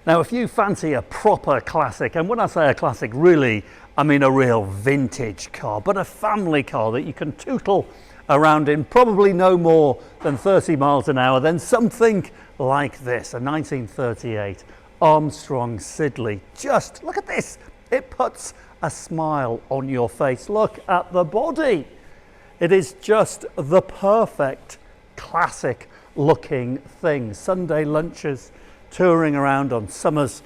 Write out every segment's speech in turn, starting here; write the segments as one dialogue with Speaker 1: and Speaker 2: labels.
Speaker 1: Now, if you fancy a proper classic, and when I say a classic, really, I mean a real vintage car, but a family car that you can tootle around in probably no more than 30 miles an hour, then something like this, a 1938 Armstrong Siddeley. Just look at this. It puts a smile on your face. Look at the body. It is just the perfect classic looking thing. Sunday lunches, touring around on summer's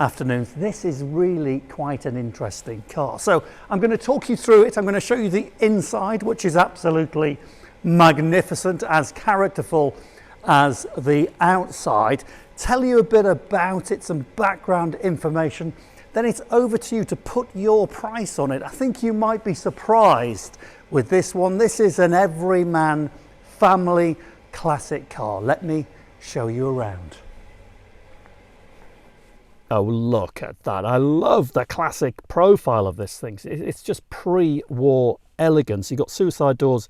Speaker 1: afternoons. This is really quite an interesting car. So I'm going to talk you through it. I'm going to show you the inside, which is absolutely magnificent, as characterful as the outside. Tell you a bit about it, some background information. Then it's over to you to put your price on it. I think you might be surprised with this one. This is an everyman family classic car. Let me show you around. Oh, look at that. I love the classic profile of this thing. It's just pre-war elegance. You've got suicide doors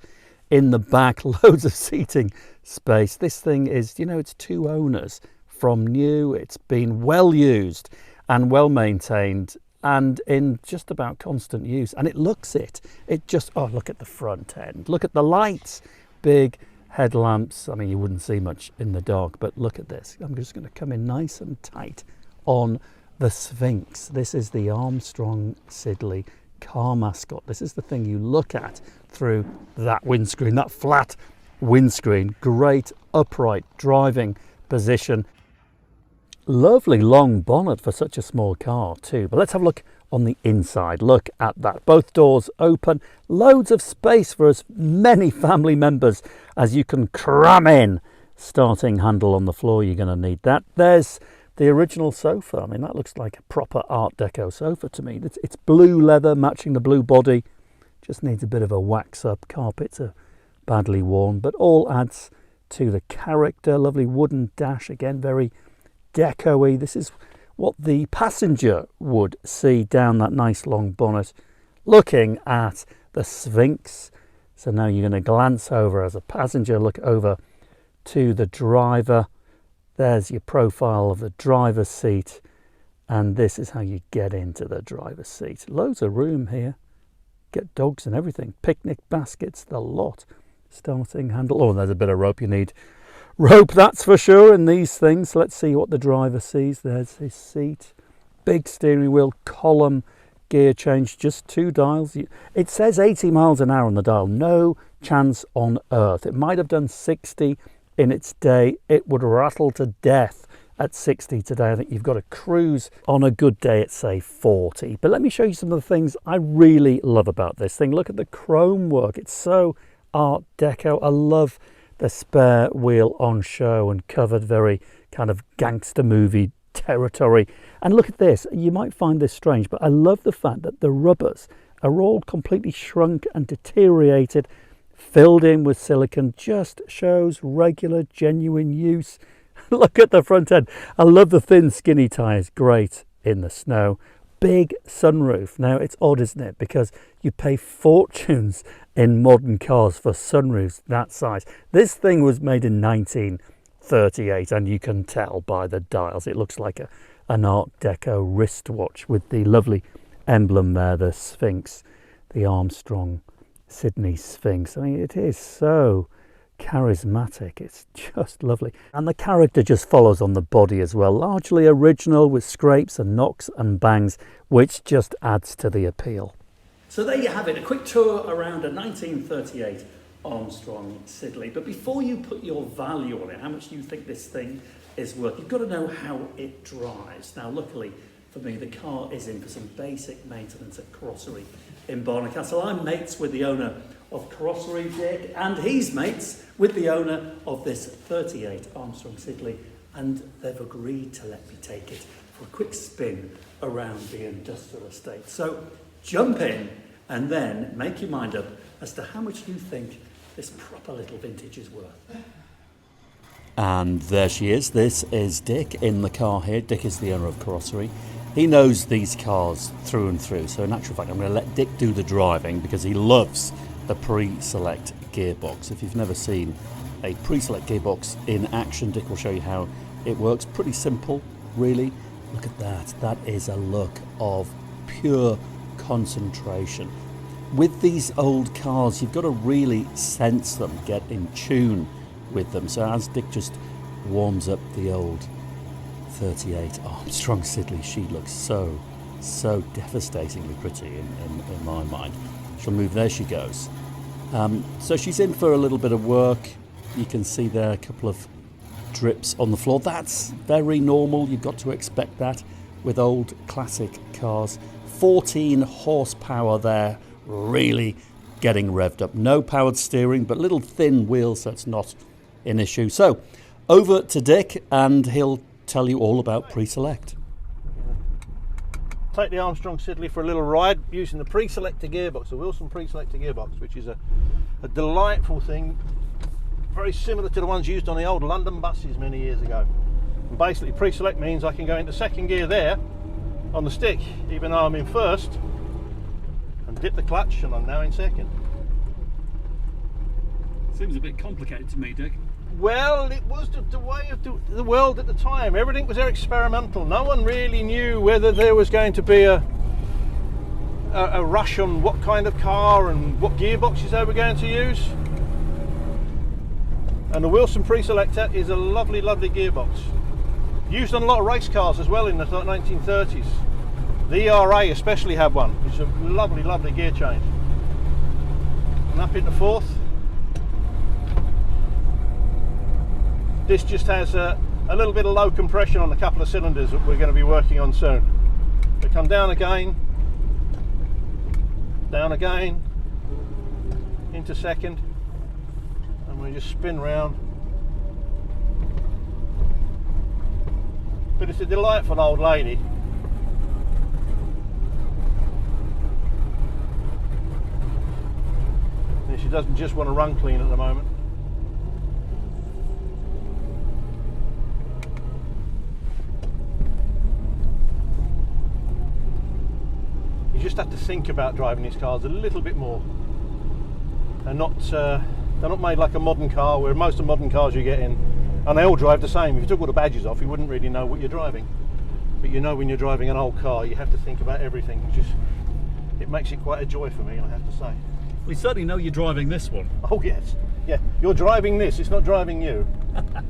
Speaker 1: in the back, loads of seating space. This thing is, you know, it's two owners from new. It's been well used and well maintained and in just about constant use. And it looks it. It just, oh, look at the front end. Look at the lights. Big headlamps. I mean, you wouldn't see much in the dark, but look at this. I'm just going to come in nice and tight on the Sphinx. This is the Armstrong Siddeley car mascot. This is the thing you look at through that windscreen, that flat windscreen. Great upright driving position. Lovely long bonnet for such a small car too. But let's have a look on the inside. Look at that. Both doors open. Loads of space for as many family members as you can cram in. Starting handle on the floor, you're going to need that. There's the original sofa. I mean, that looks like a proper Art Deco sofa to me. It's blue leather matching the blue body. Just needs a bit of a wax up. Carpets are badly worn, but all adds to the character. Lovely wooden dash, again, very deco-y. This is what the passenger would see down that nice long bonnet, looking at the Sphinx. So now you're going to glance over as a passenger, look over to the driver. There's your profile of the driver's seat, and this is how you get into the driver's seat. Loads of room here. Get dogs and everything. Picnic baskets, the lot. Starting handle. Oh, there's a bit of rope. You need rope, that's for sure, in these things. Let's see what the driver sees. There's his seat. Big steering wheel, column, gear change, just 2 dials. It says 80 miles an hour on the dial. No chance on earth. It might have done 60 in its day. It would rattle to death at 60 today. I think you've got to cruise on a good day at, say, 40. But let me show you some of the things I really love about this thing. Look at the chrome work. It's so Art Deco. I love the spare wheel on show and covered, very kind of gangster movie territory. And look at this. You might find this strange, but I love the fact that the rubbers are all completely shrunk and deteriorated, filled in with silicone. Just shows regular, genuine use. Look at the front end. I love the thin, skinny tyres. Great in the snow. Big sunroof. Now, it's odd, isn't it? Because you pay fortunes in modern cars for sunroofs that size. This thing was made in 1938, and you can tell by the dials. It looks like an Art Deco wristwatch with the lovely emblem there, the Sphinx, the Armstrong Siddeley Sphinx. I mean, it is so charismatic. It's just lovely. And the character just follows on the body as well. Largely original with scrapes and knocks and bangs, which just adds to the appeal. So there you have it, a quick tour around a 1938 Armstrong Siddeley. But before you put your value on it, how much do you think this thing is worth, you've got to know how it drives. Now, luckily for me, the car is in for some basic maintenance at Carrosserie in Barnard Castle. I'm mates with the owner of Carrosserie, Dick, and he's mates with the owner of this 38 Armstrong Siddeley, and they've agreed to let me take it for a quick spin around the industrial estate. So jump in and then make your mind up as to how much you think this proper little vintage is worth. And there she is. This is Dick in the car here. Dick is the owner of Carrosserie. He knows these cars through and through. So in actual fact, I'm going to let Dick do the driving because he loves the pre-select gearbox. If you've never seen a pre-select gearbox in action, Dick will show you how it works. Pretty simple, really. Look at that. That is a look of pure concentration. With these old cars, you've got to really sense them, get in tune with them. So as Dick just warms up the old 38 Armstrong Siddeley, she looks so devastatingly pretty in my mind. She'll move, there she goes. So she's in for a little bit of work. You can see there a couple of drips on the floor. That's very normal. You've got to expect that with old classic cars. 14 horsepower there, really getting revved up. No powered steering, but little thin wheels, so it's not an issue. So over to Dick and he'll tell you all about pre-select.
Speaker 2: Take the Armstrong Siddeley for a little ride using the pre-selector gearbox, the Wilson pre-selector gearbox, which is a delightful thing, very similar to the ones used on the old London buses many years ago. And basically pre-select means I can go into second gear there on the stick, even though I'm in first, and dip the clutch and I'm now in second.
Speaker 1: Seems a bit complicated to me, Dick.
Speaker 2: Well, it was the way of the world at the time. Everything was experimental. No one really knew whether there was going to be a rush on what kind of car and what gearboxes they were going to use. And the Wilson pre-selector is a lovely, lovely gearbox. Used on a lot of race cars as well in the 1930s. The ERA especially had one. It's a lovely, lovely gear change. And up into fourth. This just has a little bit of low compression on a couple of cylinders that we're going to be working on soon. We come down again, into second, and we just spin round. But it's a delightful old lady. And she doesn't just want to run clean at the moment. You just have to think about driving these cars a little bit more. They're not made like a modern car, where most of the modern cars you get in, and they all drive the same. If you took all the badges off, you wouldn't really know what you're driving. But you know when you're driving an old car, you have to think about everything. It makes it quite a joy for me, I have to say.
Speaker 1: We certainly know you're driving this one.
Speaker 2: Oh yes, yeah. You're driving this. It's not driving you.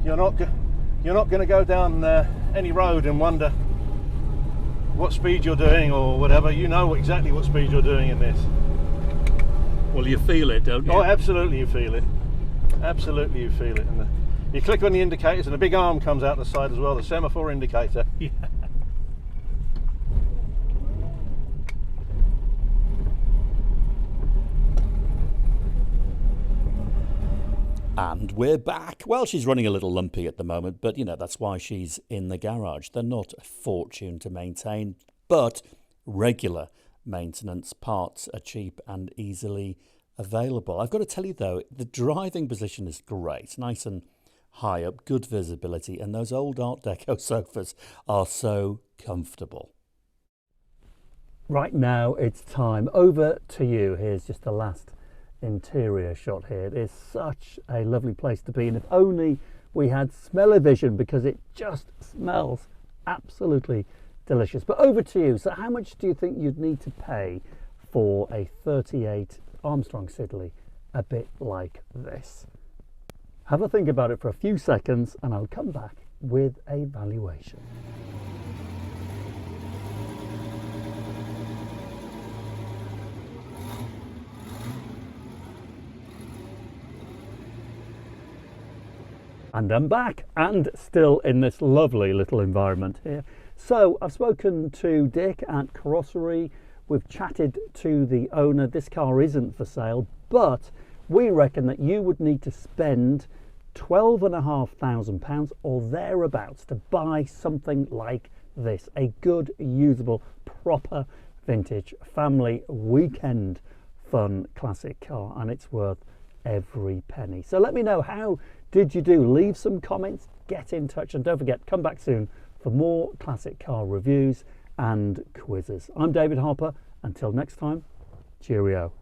Speaker 2: You're not going to go down any road and wonder what speed you're doing or whatever. You know exactly what speed you're doing in this.
Speaker 1: Well, you feel it, don't you?
Speaker 2: Oh, absolutely you feel it. Absolutely you feel it. And you click on the indicators and a big arm comes out the side as well, the semaphore indicator.
Speaker 1: Yeah. And we're back. Well, she's running a little lumpy at the moment, but you know, that's why she's in the garage. They're not a fortune to maintain, but regular maintenance parts are cheap and easily available. I've got to tell you though, the driving position is great, nice and high up, good visibility, and those old Art Deco sofas are so comfortable. Right now it's time. Over to you. Here's just the last interior shot here. It is such a lovely place to be, and if only we had smell-o-vision, because it just smells absolutely delicious. But over to you. So how much do you think you'd need to pay for a 38 Armstrong Siddeley a bit like this? Have a think about it for a few seconds and I'll come back with a valuation. And I'm back, and still in this lovely little environment here. So I've spoken to Dick at Carrosserie. We've chatted to the owner. This car isn't for sale, but we reckon that you would need to spend £12,500 or thereabouts to buy something like this. A good, usable, proper vintage family weekend fun classic car, and it's worth every penny. So let me know, how did you do? Leave some comments, get in touch, and don't forget, come back soon for more classic car reviews and quizzes. I'm David Harper. Until next time, cheerio.